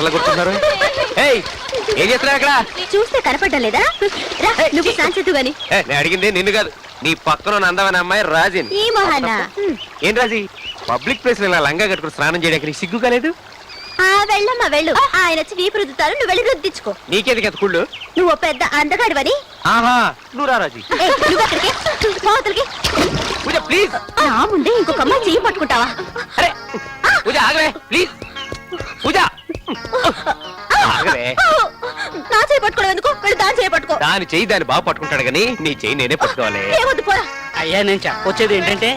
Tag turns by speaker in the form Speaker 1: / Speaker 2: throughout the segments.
Speaker 1: పిల్లలు కొడుతున్నారు. ఏం చేస్తున్నారు అక్కడ?
Speaker 2: చూస్తే కనపడ్డం లేదా? నువ్వు శాంతితు గాని.
Speaker 1: నేను అడిగింది నిన్ను కాదు, నీ పక్కన అందమైన అమ్మాయి రాజిని.
Speaker 2: ఈ మహానా
Speaker 1: ఏం రాజీ, పబ్లిక్ ప్లేస్ లో ఇలా లంగా కట్టుకుని స్నానం చేయడానికి నీకు సిగ్గు కాలేదు?
Speaker 2: వెళ్ళమ్మా వెళ్ళు. ఆయన వచ్చి వీపు రుద్దుతారు, నువ్వు వెళ్ళి రుద్దించుకో.
Speaker 1: నీకేది కదా కుళ్ళు?
Speaker 2: నువ్వు పెద్ద అందగాడివని.
Speaker 1: ఆహా, నువ్వు రా రాజీ.
Speaker 2: నువ్వు అక్కడికి
Speaker 1: పూజ ప్లీజ్.
Speaker 2: నా ముందే ఇంకొక అమ్మాయి చెయ్యి పట్టుకుంటావా?
Speaker 1: అరే పూజ ఆగవే ప్లీజ్. పూజ ఆగవే.
Speaker 2: నా చేయి పట్టుకోవడం ఎందుకు? వెళ్ళి దాని చేయి పట్టుకో.
Speaker 1: దాని చెయ్యి దాన్ని బాగా పట్టుకుంటాడు కానీ నీ చెయ్యి నేనే పట్టుకోవాలి.
Speaker 2: ఏమొద్దు పోరా.
Speaker 3: అయ్యా నేను చెప్పొచ్చేది ఏంటంటే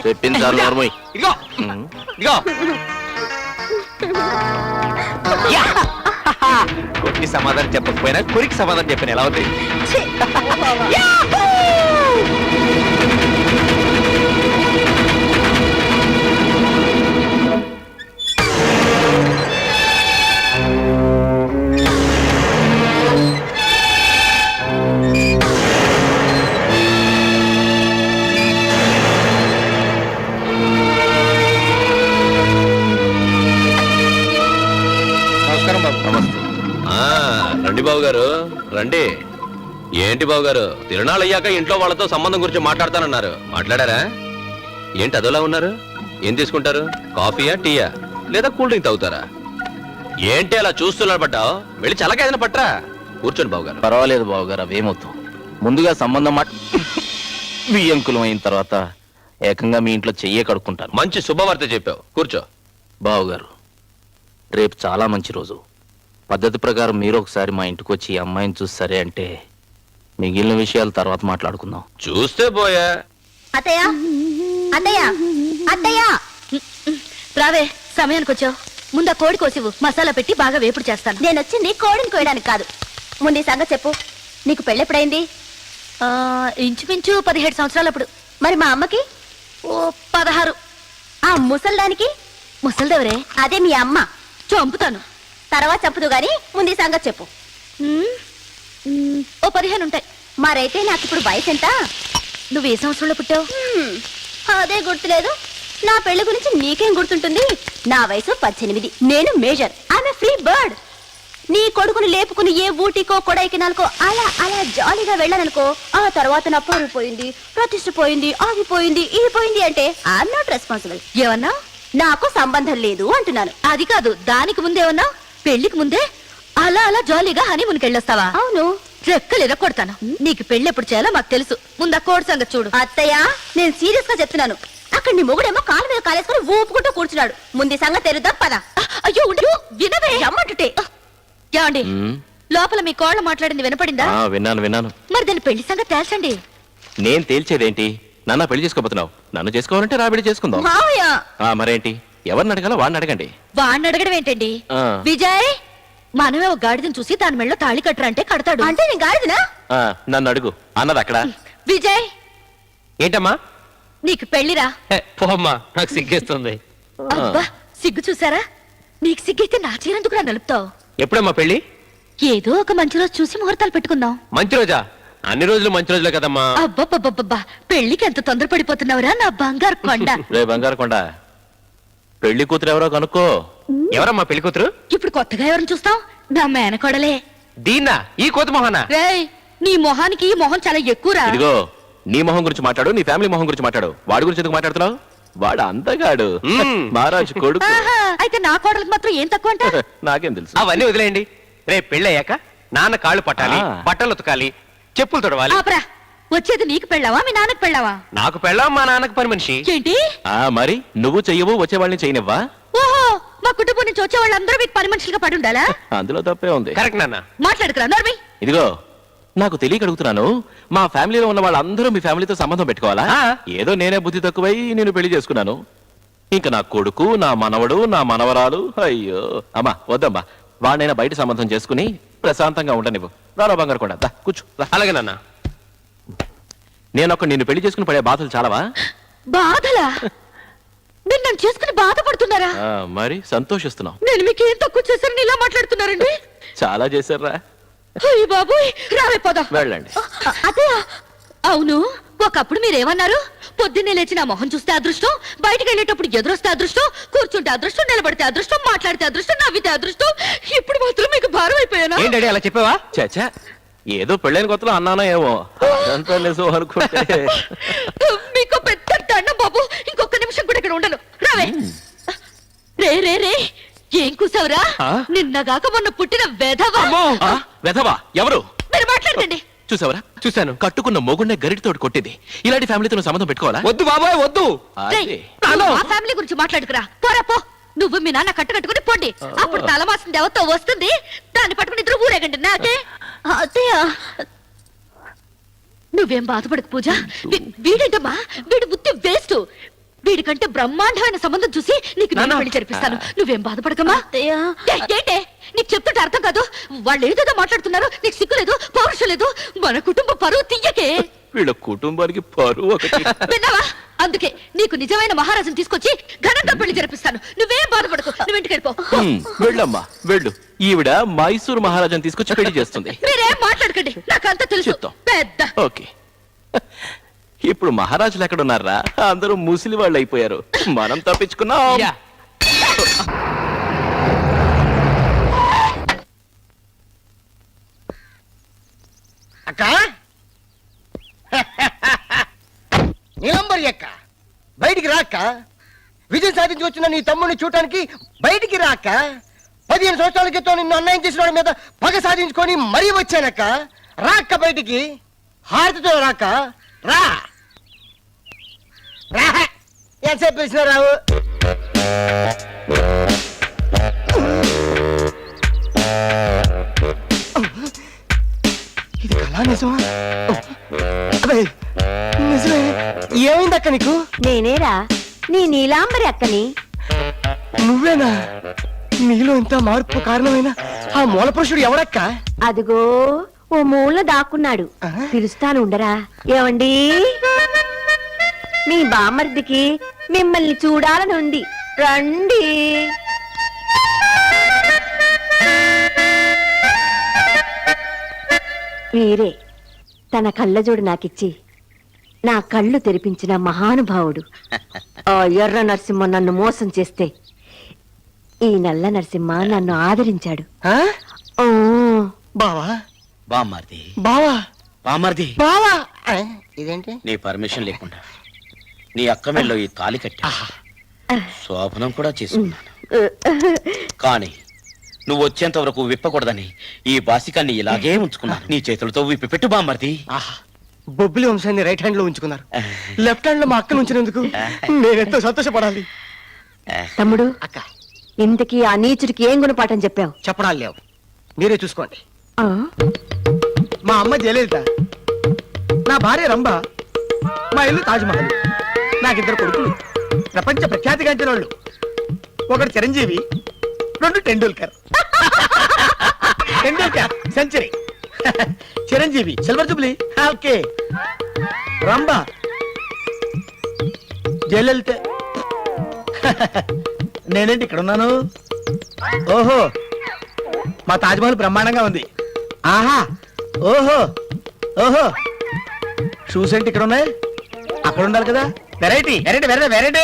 Speaker 1: ఇదిగో ఇదిగో కొట్టి సమాధానం చెప్పకపోయినా కొరికి సమాధానం చెప్పిన ఎలా ఉంది?
Speaker 4: రండి బాబు గారు రండి. ఏంటి బాబు గారు, తిరునాళ్ళు అయ్యాక ఇంట్లో వాళ్ళతో సంబంధం గురించి మాట్లాడతానన్నారు, మాట్లాడారా? ఏంటి అదోలా ఉన్నారు? ఏం తీసుకుంటారు? కాఫీయా టీయా లేదా కూల్ డ్రింక్ తాగుతారా? ఏంటి అలా చూస్తున్నారు? పడ్డావు, వెళ్ళి చల్లగా ఏదైనా పట్టరా. కూర్చోండి బాబు గారు.
Speaker 5: పర్వాలేదు బాబు గారు, అవేమవుతాం. ముందుగా సంబంధం వియ్యంకులం అయిన తర్వాత ఏకంగా మీ ఇంట్లో చెయ్యే కడుక్కుంటాను.
Speaker 4: మంచి శుభవార్త చెప్పావు, కూర్చో.
Speaker 5: బాబు గారు, రేపు చాలా మంచి రోజు. పద్ధతి ప్రకారం మీరు ఒకసారి మా ఇంటికి వచ్చి ఈ అమ్మాయిని చూసి సరే అంటే మిగిలిన విషయాలు తర్వాత మాట్లాడుకుందాం.
Speaker 4: చూస్తే పోయా.
Speaker 2: అత్తయ్య అత్తయ్య అత్తయ్య రావే, సమయానికి వచ్చావు. ముందు కోడి కోసివు, మసాలా పెట్టి బాగా వేపుడు చేస్తాను. నేను వచ్చింది కోడిని కోయడానికి కాదు. ముందు ఈ సంగతి చెప్పు, నీకు పెళ్ళెప్పుడైంది? ఇంచుమించు 17 సంవత్సరాలప్పుడు. మరి మా అమ్మకి? ఓ 16. ఆ ముసల్దానికి? ముసల్దెవరే? అదే మీ అమ్మ. చంపుతాను. తర్వాత చంపుదు గాని ముందు ఈ సంగతి చెప్పు. ఓ 15 ఉంటాయి. మరైతే నాకు ఇప్పుడు వయసు ఎంత? నువ్వు ఏ సంవత్సరంలో పుట్టావు? అదే గుర్తులేదు. నా పెళ్లి గురించి నీకేం గుర్తుంటుంది? నా వయసు 18. నేను మేజర్. ఆమె ఫ్రీ బర్డ్. నీ కొడుకుని లేపుకుని ఏ ఊటీకో కొడైకెనాల్కో అలా అలా జాలీగా వెళ్ళాననుకో, ఆ తర్వాత నా పరువు పోయింది, ప్రతిష్ట పోయింది, ఆగిపోయింది, ఇది పోయింది అంటే ఐఎమ్ నాట్ రెస్పాన్సిబుల్. ఏమన్నా? నాకు సంబంధం లేదు అంటున్నాను. అది కాదు, దానికి ముందేమన్నా? పెళ్లికి ముందే అలా అలా జాలీగా హనీమూన్కి వెళ్ళొస్తావా? అవును. రెక్కలు ఎరగొడతాను. నీకు పెళ్లి ఎప్పుడు చేయాలో మాకు తెలుసు. ముందు ఆ కోడి సంగతి చూడు. అత్తయ్య, నేను సీరియస్ గా చెప్తున్నాను. అక్కడ నీ మొగుడేమో కాలు మీద కాలేసుకుని ఊపుకుంటూ కూర్చున్నాడు. ముందు సంగతి తెరుద్దాం పద. అయ్యో ఉండు, వినవే రమ్మంటుంటే. ఏమండి, లోపల మీ కోళ్ళ మాట్లాడింది వినపడిందా?
Speaker 5: విన్నాను విన్నాను.
Speaker 2: మరి దాని పెళ్లి సంగతి తేల్చండి.
Speaker 5: నేను తేల్చేదేంటి? నన్ను పెళ్లి చేసుకోబోతున్నావు. నన్ను చేసుకోవాలంటే రా పెళ్లి చేసుకుందాం. మరేంటి, ఎవరిని అడగాలో వాడిని అడగండి.
Speaker 2: వాడిని అడగడం ఏంటండి? విజయ్, మనమే ఒక గాడిదని చూసి దాని మెళ్ళలో తాళి కట్టరంటే కడతాడు. అంటే నేను గాడిదనా?
Speaker 5: నన్ను అడుగు అన్నది అక్కడ.
Speaker 2: విజయ్,
Speaker 1: ఏంటమ్మా?
Speaker 2: నీకు పెళ్లిరా?
Speaker 1: పోమ్మా, నాకు సిగ్గేస్తుంది.
Speaker 2: అబ్బా, సిగ్గు చూసారా? నీకు సిగ్గైతే నా చీరెందుకు రా నలుపుతావు?
Speaker 1: ఎప్పుడమ్మా పెళ్లి?
Speaker 2: ఏదో ఒక మంచి రోజు చూసి ముహూర్తాలు పెట్టుకుందాం.
Speaker 1: మంచి రోజా? అన్ని రోజులు మంచి రోజులే కదమ్మా.
Speaker 2: అబ్బబ్బబ్బబ్బా, పెళ్లికి ఎంత తొందరపడిపోతున్నావురా నా బంగారు కొండ.
Speaker 5: రే బంగారు కొండ, పెళ్లి కూతురు ఎవరో కనుక్కో.
Speaker 1: ఎవరమ్మా పెళ్లి కూతురు?
Speaker 2: ఇప్పుడు కొత్తగా ఎవరిని చూస్తాం? నా మేనకోడలే.
Speaker 1: దీన్నా? ఈ కోతి మొహనా?
Speaker 2: రేయ్, నీ మొహానికి ఈ మొహం చాలా ఎక్కువరా.
Speaker 5: ఇదిగో, నీ మొహం గురించి మాట్లాడు, నీ ఫ్యామిలీ మొహం గురించి మాట్లాడు. వాడి గురించి ఎందుకు మాట్లాడుతున్నావు? వాడు అంతగాడు, మహారాజు కొడుకు.
Speaker 2: అయితే నా కోడలకు మాత్రం ఏం తక్కువ అంట?
Speaker 5: నాకేం తెలుసు.
Speaker 1: అవన్నీ వదిలేయండి. రేపు పెళ్ళయ్యాక నాన్న కాళ్ళు పట్టాలి, బట్టలు ఉతకాలి, చెప్పులు తొడవాలి.
Speaker 2: వచ్చేది నీకు పెళ్ళావా మీ నాన్నకు పెళ్ళావా?
Speaker 1: నాకు పెళ్ళాం, మా నాన్నకు పని మనిషి.
Speaker 2: ఏంటి?
Speaker 5: మరి నువ్వు చెయ్యవు, వచ్చే వాళ్ళని చేయనివ్వా?
Speaker 2: ఓహో, మా కుటుంబం నుంచి వచ్చే వాళ్ళందరూ మీకు పని మనుషులుగా పడి ఉండాలా?
Speaker 5: అందులో తప్పే ఉంది.
Speaker 1: కరెక్ట్ నాన్న.
Speaker 2: మాట్లాడుకురా నోర్మి.
Speaker 5: ఇదిగో, నాకు తెలియక అడుగుతున్నాను. మా ఫ్యామిలీలో ఉన్న వాళ్ళందరూ మీ ఫ్యామిలీతో సంబంధం పెట్టుకోవాలా? ఏదో నేనే బుద్ధి తక్కువై నేను పెళ్లి చేసుకున్నాను. ఇంకా నా కొడుకు, నా మనవడు, నా మనవరాలు. అయ్యో అమ్మా, వద్దమ్మా. వాడినైనా బయట సంబంధం చేసుకుని ప్రశాంతంగా ఉండనివ్వు. రారా బంగారు కూడా, దా కూర్చో.
Speaker 1: అలాగే నాన్న.
Speaker 5: నేను నిన్ను పెళ్లి చేసుకుని పడే బాధలు చాలావా?
Speaker 2: బాధలా? మీరు నన్ను చేసుకుని బాధపడుతున్నారా?
Speaker 5: మరి సంతోషిస్తున్నావు.
Speaker 2: నేను మీకు ఏం తక్కువ చేశారని ఇలా మాట్లాడుతున్నారండి?
Speaker 5: చాలా చేశారా?
Speaker 2: బాబు రావే పోదాం.
Speaker 5: వెళ్ళండి.
Speaker 2: అదే
Speaker 6: అవును, ఒకప్పుడు మీరేమన్నారు? పొద్దున్నే లేచి నా మొహం చూస్తే అదృష్టం, బయటికి వెళ్ళేటప్పుడు ఎదురొస్తే అదృష్టం, కూర్చుంటే అదృష్టం, నిలబడితే అదృష్టం, మాట్లాడితే అదృష్టం, నవ్వితే అదృష్టం. ఇప్పుడు మాత్రం మీకు భారం అయిపోయానా?
Speaker 1: ఏంటంటే అలా చెప్పావా?
Speaker 5: చాచా ఏదో పెళ్ళైన కొత్తలో అన్నానో ఏమో, అదంతా నిజం అనుకుంటే.
Speaker 6: మీకు పెద్ద దండం బాబు, ఇంకొక నిమిషం కూడా ఇక్కడ ఉండను. రావే. రే రే రే, ఏం కూసావురా? నిన్నగాక మొన్న పుట్టిన వెధవా.
Speaker 5: ఆ, వెధవా ఎవరు?
Speaker 6: మీరు మాట్లాడకండి.
Speaker 5: చూసావరా,
Speaker 1: చూశాను.
Speaker 5: కట్టుకున్న మొగుండే గరిటితోటి కొట్టింది. ఇలాంటి ఫ్యామిలీతో నువ్వు సంబంధం పెట్టుకోవాలా?
Speaker 1: వద్దు బాబాయ్ వద్దు.
Speaker 5: అదే.
Speaker 6: రేయ్, నువ్వు ఆ ఫ్యామిలీ గురించి మాట్లాడుకురా. పోరా పో. నువ్వు మీ నాన్న కట్టుకుని పొండి. అప్పుడు తలమాసం దేవతో వస్తుంది, దాన్ని పట్టుకుని ఇద్దరు ఊరేగండి. నాకే
Speaker 2: అత్తయ్య
Speaker 6: నువ్వేం బాధపడకు పూజ. వీడేంటమ్మా, వీడి బుద్ధి వేస్ట్. వీడికంటే బ్రహ్మాండమైన సంబంధం చూసి నీకు నేను పెళ్లి జరిపిస్తాను. నువ్వేం బాధపడకమ్మా.
Speaker 2: అత్తయ్య
Speaker 6: ఏంటే నీకు చెప్తుంటే అర్థం కాదు? వాళ్ళు ఏదేదో మాట్లాడుతున్నారు, నీకు సిగ్గు లేదు, పౌరుషం లేదు. మన కుటుంబ పరువు తీయకే.
Speaker 5: వీళ్ళ కుటుంబానికి పరువు ఒకటి.
Speaker 6: విన్నావా? అందుకే నీకు నిజమైన మహారాజుని తీసుకొచ్చి ఘనంగా పెళ్లి జరిపిస్తాను. నువ్వేం బాధపడకు, నువ్వు ఇంటికి వెళ్ళిపో.
Speaker 5: వెళ్ళమ్మా వెళ్ళు. ఈవిడ మైసూరు మహారాజాని తీసుకొచ్చి పెళ్లి చేస్తుంది.
Speaker 6: మీరేం మాట్లాడకండి, నాకంతా తెలుసు.
Speaker 5: చెప్తాం.
Speaker 6: పెద్ద
Speaker 5: ఓకే. ఇప్పుడు మహారాజులు ఎక్కడున్నారా? అందరూ ముసిలి వాళ్ళు అయిపోయారు. మనం తప్పించుకున్నాం.
Speaker 1: యా.
Speaker 7: అక్క నీలంబరి అక్క, బయటికి రాక్క. విజయం సాధించి వచ్చిన నీ తమ్ముడిని చూడటానికి బయటికి రాక్క. 15 సంవత్సరాల క్రితం నిన్ను అన్యాయం చేసిన వాడి మీద పగ సాధించుకొని మరీ వచ్చానక్క. రాక్క బయటికి, హారతితో రాక్క. రా రా. ఎంతసేపు పిలిచినా రావు. ఇది కళా నిజమా? అబ్బే, నిజమే. ఏమైందక్క నీకు?
Speaker 2: నేనేరా నీ నీలాంబరి అక్కని.
Speaker 7: నువ్వేనా? నీలో ఇంత మార్పు కారణమైన ఆ మూల పురుషుడు ఎవడక్క?
Speaker 2: అదిగో ఓ మూల దాక్కున్నాడు.
Speaker 7: ఆహా.
Speaker 2: పిలుస్తాను ఉండరా. ఏమండి, మీ బామ్మర్దికి మిమ్మల్ని చూడాలని ఉంది, రండి. వీరే తన కళ్ళజోడు నాకిచ్చి నా కళ్ళు తెరిపించిన మహానుభావుడు. ఆ ఎర్ర నరసింహ నన్ను మోసం చేస్తే ఈ నల్ల నరసింహ నన్ను ఆదరించాడు.
Speaker 7: ఆ?
Speaker 2: ఓ
Speaker 7: బావా
Speaker 3: బామ్మార్ది,
Speaker 7: బావా
Speaker 3: బామ్మార్ది,
Speaker 7: బావా. ఆ, ఇదేంటి?
Speaker 3: నీ పర్మిషన్ లేకుండా నీ అక్క మెళ్ళలో ఈ తాలి కట్టా, శోభనం కూడా చేసుకున్నాను. కానీ నువ్వు వచ్చేంత వరకు విప్పకూడదని ఈ బాసికాన్ని ఇలాగే ఉంచుకున్నాను. నీ చేతులతో విప్పి పెట్టు బామ్మర్ది.
Speaker 7: ఆహా, బొబ్బిలి వంశాన్ని రైట్ హ్యాండ్ లో ఉంచుకున్నారు, లెఫ్ట్ హ్యాండ్ లో మా అక్కను ఉంచినందుకు నేనెంతో సంతోషపడాలి.
Speaker 2: తమ్ముడు,
Speaker 7: అక్క,
Speaker 2: ఇంతకీ ఆ నీచుడికి ఏం గుణపాఠం చెప్పావు?
Speaker 7: చెప్పడాలు లేవు, మీరే చూసుకోండి.
Speaker 2: ఆ?
Speaker 7: మా అమ్మ జయలలిత, నా భార్య రంభ, మా ఇల్లు తాజ్మహల్. నాకిద్దరు కొడుకులు, ప్రపంచ ప్రఖ్యాతిగాంచిన వాళ్ళు. ఒకడు Chiranjeevi, 2 Tendulkar. Tendulkar century, Chiranjeevi silver jubilee. Okay. Rambha Jayalalithaa. నేనేంటి ఇక్కడ ఉన్నాను? ఓహో, మా తాజ్మహల్ బ్రహ్మాండంగా ఉంది. ఆహా, ఓహో ఓహో. షూస్ ఏంటి ఇక్కడ ఉన్నాయి? అక్కడ ఉండాలి కదా. Variety variety variety variety.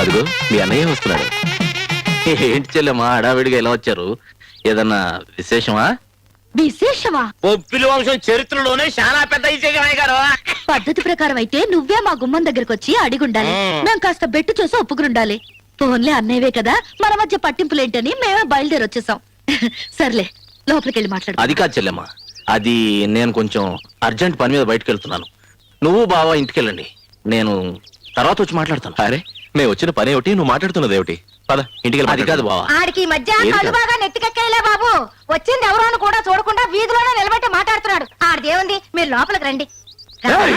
Speaker 5: అదిగో మీ అన్నయ్య వస్తున్నాడు. ఏంటి చెల్లెమ్మా హడావిడిగా ఎలా వచ్చారు? ఏదన్నా విశేషమా?
Speaker 6: విశేషమా?
Speaker 3: బొబ్బిలి వంశం చరిత్రలోనే చాలా పెద్ద విజయగానే గారు.
Speaker 6: పద్ధతి ప్రకారం అయితే నువ్వే మా గుమ్మం దగ్గరకు వచ్చి అడిగుండాలి. మేము కాస్త బెట్టు చూసి ఒప్పుకునుండాలి. ఫోన్లే అన్నయ్యవే కదా, మన మధ్య పట్టింపులేంటని మేమే బయలుదేరి వచ్చేసాం. సర్లే, లోపలికి వెళ్ళి మాట్లాడు.
Speaker 5: అది కాదు చెల్లెమ్మా, అది నేను కొంచెం అర్జెంట్ పని మీద బయటకు వెళ్తున్నాను. నువ్వు బావా ఇంటికెళ్ళండి, నేను తర్వాత వచ్చి మాట్లాడతాను. అరే, మేము వచ్చిన పని ఏమిటి, నువ్వు మాట్లాడుతున్నది ఏమిటి? పద ఇంటికి. అది కాదు బావా,
Speaker 2: ఆడికి ఈ మధ్య
Speaker 5: ఏది
Speaker 2: కళ్ళు
Speaker 5: కాదు.
Speaker 2: బాగా నెత్తికెక్కేలే బాబు. వచ్చింది ఎవరో అని కూడా చూడకుండా వీధిలోనే నిలబెట్టి మాట్లాడుతున్నాడు. ఆడిదేముంది, మీరు లోపలికి రండి.
Speaker 5: ఏయ్!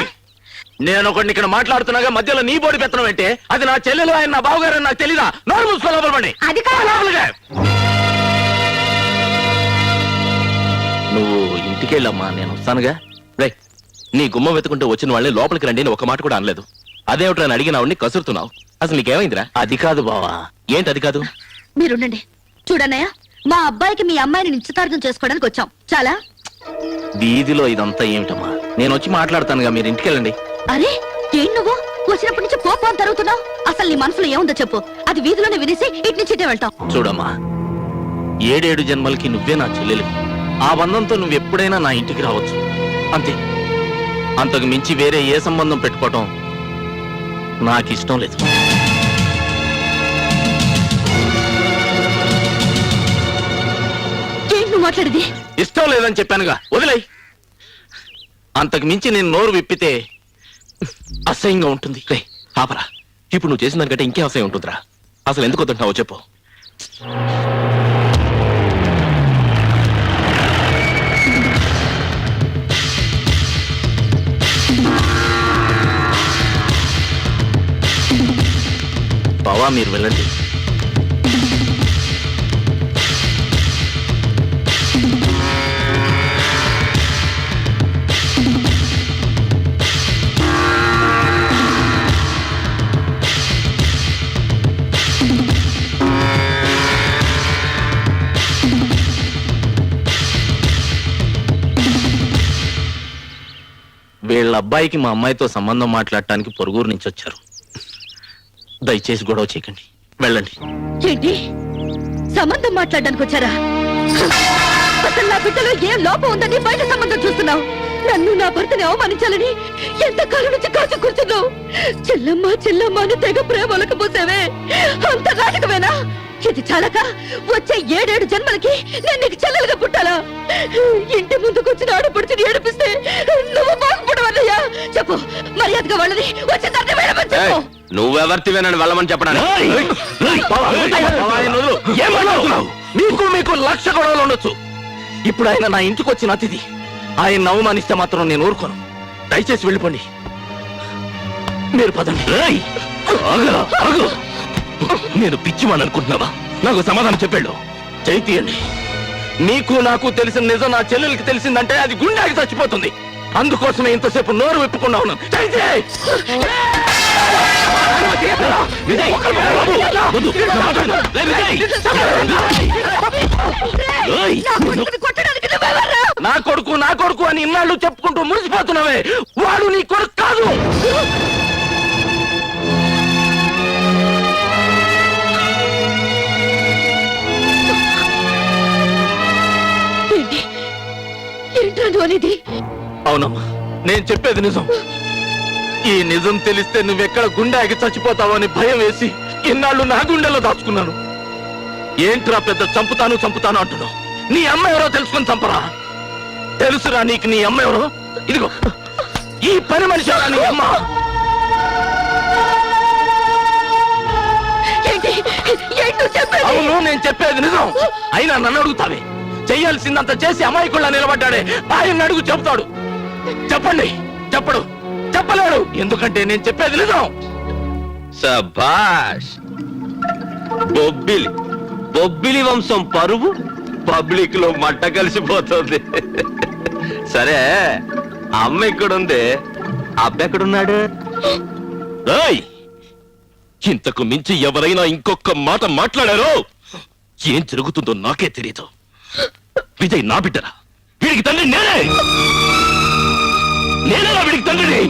Speaker 5: నేను ఒకడిని ఇక్కడ మాట్లాడుతున్నాగా మధ్యలో నీ బోడి పెత్తనం అంటే అది నా చెల్లెలు, ఆయన నా బావగారు అని నాకు తెలీదా? నోరు మూసుకో, లోపలపండి.
Speaker 2: అది కాదు.
Speaker 5: నువ్వు ఇంటికెళ్ళమ్మా, నేను వస్తానుగా. రే, నీ గుమ్మం వెతుకుంటూ వచ్చిన వాళ్ళని లోపలికి రండి అని ఒక మాట కూడా అనలేదు. అదేమిటని అడిగినావుని కసురుతున్నావు. అసలు నీకేమైందిరా?
Speaker 3: అది కాదు బావా.
Speaker 5: ఏంటి అది కాదు?
Speaker 6: మీరుండండి. చూడన్నయ్య, మా అబ్బాయికి మీ అమ్మాయిని నిశ్చితార్థం చేసుకోవడానికి వచ్చాం. చాలా.
Speaker 5: వీధిలో ఇదంతా ఏమిటమ్మా? నేను వచ్చి మాట్లాడతానుగా, మీరు ఇంటికి వెళ్ళండి.
Speaker 6: అరే ఏం నువ్వు వచ్చినప్పటి నుంచి పోపం తరుగుతున్నావు. అసలు నీ మనసులో ఏముందో చెప్పు. అది వీధిలోనే వినేసి ఇటు నుంచి ఇటే వెళ్తాం.
Speaker 5: చూడమ్మా, 7 జన్మలకి నువ్వే నా చెల్లెలు. ఆ బంధంతో నువ్వు ఎప్పుడైనా నా ఇంటికి రావచ్చు, అంతే. అంతకు మించి వేరే ఏ సంబంధం పెట్టుకోవటం నాకు ఇష్టం లేదు.
Speaker 6: ఏంటి నువ్వు మాట్లాడేది?
Speaker 5: ఇష్టం లేదని చెప్పానుగా, వదిలేయ్. అంతకు మించి నేను నోరు విప్పితే అసహ్యంగా ఉంటుంది. రే పాపరా, ఇప్పుడు నువ్వు చేసిన దానికంటే ఇంకే అసహ్యం ఉంటుందిరా. అసలు ఎందుకు వద్దంటావో చెప్పు. బావా మీరు వెళ్ళండి. వీళ్ళ అబ్బాయికి మా అమ్మాయితో సంబంధం మాట్లాడటానికి పొరుగురు నుంచి వచ్చారు. దయచేసి గొడవ చేయకండి, వెళ్ళండి.
Speaker 6: ఏంటి సంబంధం మాట్లాడడానికి వచ్చారా? అసలు నా బిడ్డలో ఏం లోపం ఉందని బయట సంబంధం చూస్తున్నావు. నన్ను నా భర్తని అవమానించాలని ఎంత కాలం నుంచి కాచు కూర్చున్నావు. చెల్లమ్మ చెల్లమ్మ అని తెగ ప్రేమలకు పోసావే, అంత నాటకమేనా? ఇది చాలక వచ్చే 7 జన్మలకి నేను నీకు చెల్లెలుగా పుట్టాలా? ఇంటి ముందుకు వచ్చిన ఆడపడుచుని ఏడిపిస్తే నువ్వు బాగుపడవన్నయ్యా? చెప్పు, మర్యాదగా వాళ్ళని వచ్చే తర్వాత వెళ్ళమని చెప్పు.
Speaker 4: నువ్వెవర్తివేనని వెళ్ళమని చెప్పడానికి
Speaker 5: మీకు 1,00,000 గొడవలు ఉండొచ్చు. ఇప్పుడు ఆయన నా ఇంటికి వచ్చిన అతిథి. ఆయన అవమానిస్తే మాత్రం నేను ఊరుకోను. దయచేసి వెళ్ళిపోండి. మీరు పదండి. నేను పిచ్చివాణ్ణి అనుకుంటున్నావా? నాకు సమాధానం చెప్పాడు. చైతీయండి. నీకు నాకు తెలిసిన నిజం నా చెల్లెలకి తెలిసిందంటే అది గుండెకి చచ్చిపోతుంది. అందుకోసమే ఇంతసేపు నోరు విప్పుకున్నాను. నా కొడుకు అని ఇన్నాళ్ళు చెప్పుకుంటూ మురిసిపోతున్నావే, వాడు నీ కొడుకు కాదు. అవునమ్మా, నేను చెప్పేది నిజం. ఈ నిజం తెలిస్తే నువ్వెక్కడ గుండెకి చచ్చిపోతావని భయం వేసి ఇన్నాళ్ళు నా గుండెలో దాచుకున్నాను. ఏంట్రా పెద్ద చంపుతాను అంటున్నావు? నీ అమ్మ ఎవరో తెలుసుకొని చంపరా? తెలుసురా నీకు నీ అమ్మ ఎవరో? ఇదిగో ఈ పని మనిషి నీ అమ్మ. అవును, నేను చెప్పేది నిజం. అయినా నన్ను అడుగుతావే? చెయ్యాల్సిందంత చేసి అమాయకుళ్ళ నిలబడ్డాడే, ఆయన అడుగు చెప్తాడు. చెప్పండి. చెప్పలేడు, ఎందుకంటే నేను చెప్పేది నిజం.
Speaker 4: సభాష్. బొబ్బిలి వంశం పరువు పబ్లిక్ లో మట్ట కలిసిపోతుంది. సరే, అమ్మ ఎక్కడుంది? అబ్బెక్కడున్నాడు?
Speaker 5: ఇంతకు మించి ఎవరైనా ఇంకొక మాట మాట్లాడారో ఏం జరుగుతుందో నాకే తెలియదు. విజయ్ నా బిడ్డరా, వీడికి తండ్రి నేనేనా వీడికి తండ్రిని?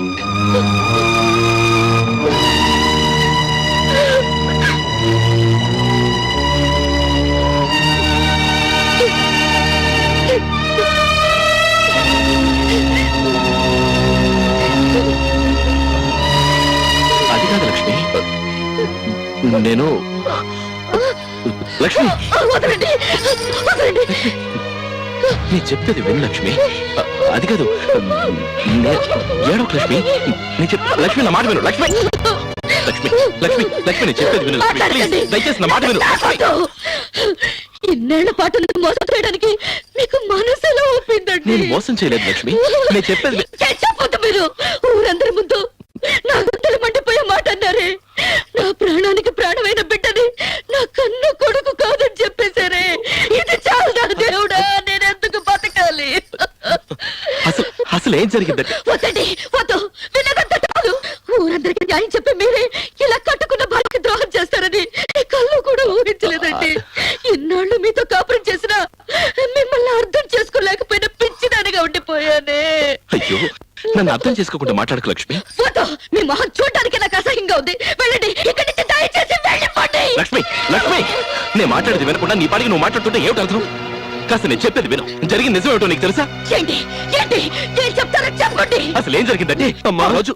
Speaker 5: అది కాదు లక్ష్మి, నేను లక్ష్మి నీ చెప్పేది విను లక్ష్మి. అది కాదు, ఏడో లక్ష్మి. లక్ష్మి నా మాట విను. లక్ష్మి నేను చెప్పేది విను. దయచేసి నా మాట విను.
Speaker 6: ఇన్నేళ్ల పాటు మోసం చేయడానికి మీకు మనసులో ఒప్పిందండి.
Speaker 5: నేను మోసం చేయలేదు లక్ష్మి, నేను చెప్పేది
Speaker 6: చెప్పొద్దు. మీరు ఊరందరి ముందు నా గుండెలు మండిపోయే మాట అన్నారే. నా ప్రాణానికి ప్రాణమైన బిడ్డని నా కన్ను కొడుకు కాదని చెప్పేశారే. ఇది చాలా దేవుడా, నేను ఎందుకు బతకాలి?
Speaker 5: అసలు ఏం జరిగిందంటే?
Speaker 6: వద్దండి, వద్దు. విన్నదంతా కాదు. ఊరందరికీ న్యాయం కళ్ళు కూడా ఊహించలేదండి. ఇన్నాళ్ళు మీతో కాపురం చేసినా మిమ్మల్ని అర్థం చేసుకోలేకపోయినా పిచ్చిదానిగా ఉండిపోయానే.
Speaker 5: అయ్యో, నన్ను అర్థం చేసుకోకుండా మాట్లాడకు లక్ష్మి.
Speaker 6: ఫోటో మీ మొహం చూడడానికి నాకు అసహ్యంగా ఉంది. వెళ్ళండి ఇక్కడి నుంచి, దయచేసి వెళ్ళిపోండి.
Speaker 5: లక్ష్మి, లక్ష్మి, నేను మాట్లాడేది వినకుండా నీ పాటికి నువ్వు మాట్లాడుతుంటే ఏమిటి అర్థం? కాస్త నేను చెప్పేది విను. జరిగింది నిజమేమిటో నీకు తెలుసా?
Speaker 6: ఏంటి ఏంటి ఏం చెప్తారో చెప్పండి.
Speaker 5: అసలు ఏం జరిగిందంటే అమ్మా రోజు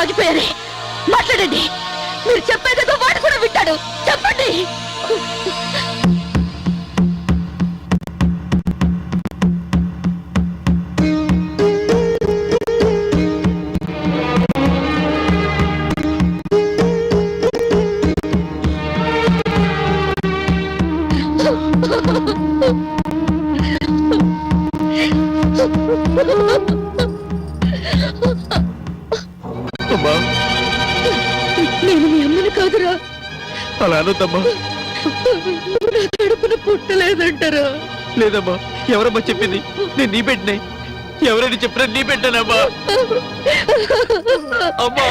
Speaker 6: ఆగిపోయారే. మాట్లాడండి. మీరు చెప్పేదేదో వాడు కూడా వింటాడు. చెప్పండి.
Speaker 5: అమ్మా,
Speaker 6: నేను మీ అమ్మని కాదురా.
Speaker 5: అలా అనొద్దమ్మా.
Speaker 6: నా కడుపున పుట్టలేదంటారా?
Speaker 5: లేదమ్మా, ఎవరమ్మా చెప్పింది? నేను నీ బిడ్డనే. ఎవరైనా చెప్పినా నీ బిడ్డనమ్మా. అమ్మా,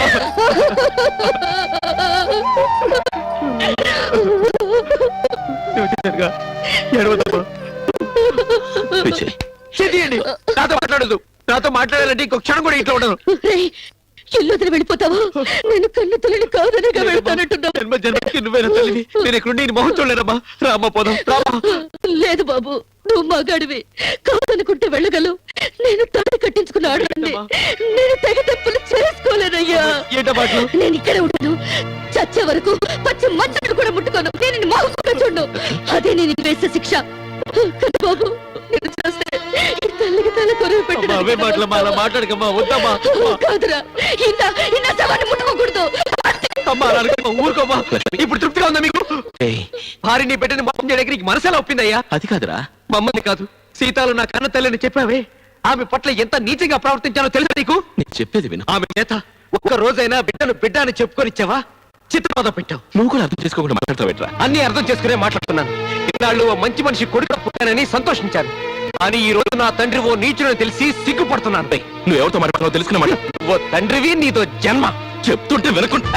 Speaker 5: ఏడవద్దమ్మా. విజయ్, చేయండి. నాతో మాట్లాడదు. నాతో మాట్లాడాలంటే ఇంకొక క్షణం కూడా ఇంట్లో ఉండను.
Speaker 6: రేయ్, ఇల్లు వదిలి వెళ్ళిపోతావా? నేను కన్ను తల్లిని కాదనగా వెళ్తానంటున్నా.
Speaker 5: జన్మ జన్మకి నువ్వేనా తల్లివి? నేను ఇక్కడుండి నీ మొహం చూడలేనమ్మా. రామ్మా పోదాం, రామ్మా.
Speaker 6: లేదు బాబు, నువ్వు మగాడివి. కాదనుకుంటే వెళ్ళగలవు. నేను తాళి కట్టించుకున్న ఆడండి. నేను తెగ తప్పులు చేసుకోలేనయ్యా.
Speaker 5: ఏంటో మాటలు?
Speaker 6: నేను ఇక్కడే ఉంటాను. చచ్చే వరకు పచ్చి మంచులు కూడా ముట్టుకోను. నేను నీ మొహం కూడా చూడను. అదే నేను వేసే శిక్ష కదా బాబు. నేను చేస్తే ఈ తల్లికి తల కొరవ
Speaker 5: అమ్మా, అవే మాటలమ్మా. అలా మాట్లాడకమ్మా. వద్దమ్మా.
Speaker 6: కాదురా, ఇన్న శవాన్ని ముట్టుకోకూడదు.
Speaker 5: అమ్మా, అలా అనకమ్మా. ఊరుకోమ్మా. ఇప్పుడు తృప్తిగా ఉందా మీకు? భార్యని బిడ్డని మొత్తం చేయడానికి నీకు మనసులా ఒప్పిందయ్యా? అది కాదురా. మమ్మల్ని కాదు, సీతాలు నా కన్న తల్లిని చెప్పావే. ఆమె పట్ల ఎంత నీచంగా ప్రవర్తించానో తెలుసా నీకు? నేను చెప్పేది విను. ఆమె చేత ఒక్క రోజైనా బిడ్డను బిడ్డ అని చెప్పుకొనిచ్చావా? చిత్రబాధ పెట్టావు. నువ్వు కూడా అర్థం చేసుకోకుండా మాట్లాడతావేట్రా? అన్ని అర్థం చేసుకునే మాట్లాడుతున్నాను. ఇన్నాళ్ళు ఓ మంచి మనిషి కొడుకు పుట్టానని సంతోషించాను. కానీ ఈ రోజు నా తండ్రి ఓ నీచుడని తెలిసి సిగ్గుపడుతున్నాను. నువ్వు ఎవరితో మాట్లాడుతున్నావు తెలుసుకున్న మాట. ఓ తండ్రివి, నీతో జన్మ. చెప్తుంటే వినకుండా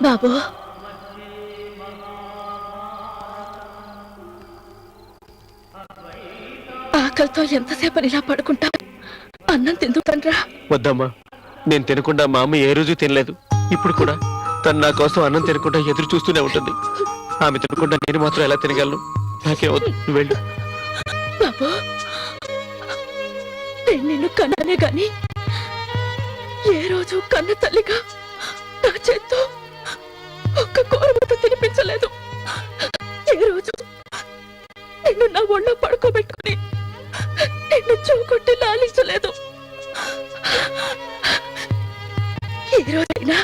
Speaker 6: బాబు, ఆకలితో ఎంతసేపు ఇలా పడుకుంటా? అన్నం తిందుతండ్రా.
Speaker 1: వద్దమ్మా, నేను తినకుండా మా అమ్మ ఏ రోజు తినలేదు. ఇప్పుడు కూడా తను నా కోసం అన్నం తినకుండా ఎదురు చూస్తూనే ఉంటుంది. ఆమె తినకుండా నేను మాత్రం ఎలా తినగలను? నాకే వద్దు, నువ్వు వెళ్ళు.
Speaker 6: బాబు, నేను నిన్ను కన్నానే గాని ఏ రోజు కన్న తల్లిగా నా చేత్తో ఒక్క కూరముద్ద తినిపించలేదు. ఏ రోజు నిన్ను నా ఒళ్ళో పడుకోబెట్టుకుని నిన్ను చూకొట్టి లాలించలేదు. ఈ రోజైనా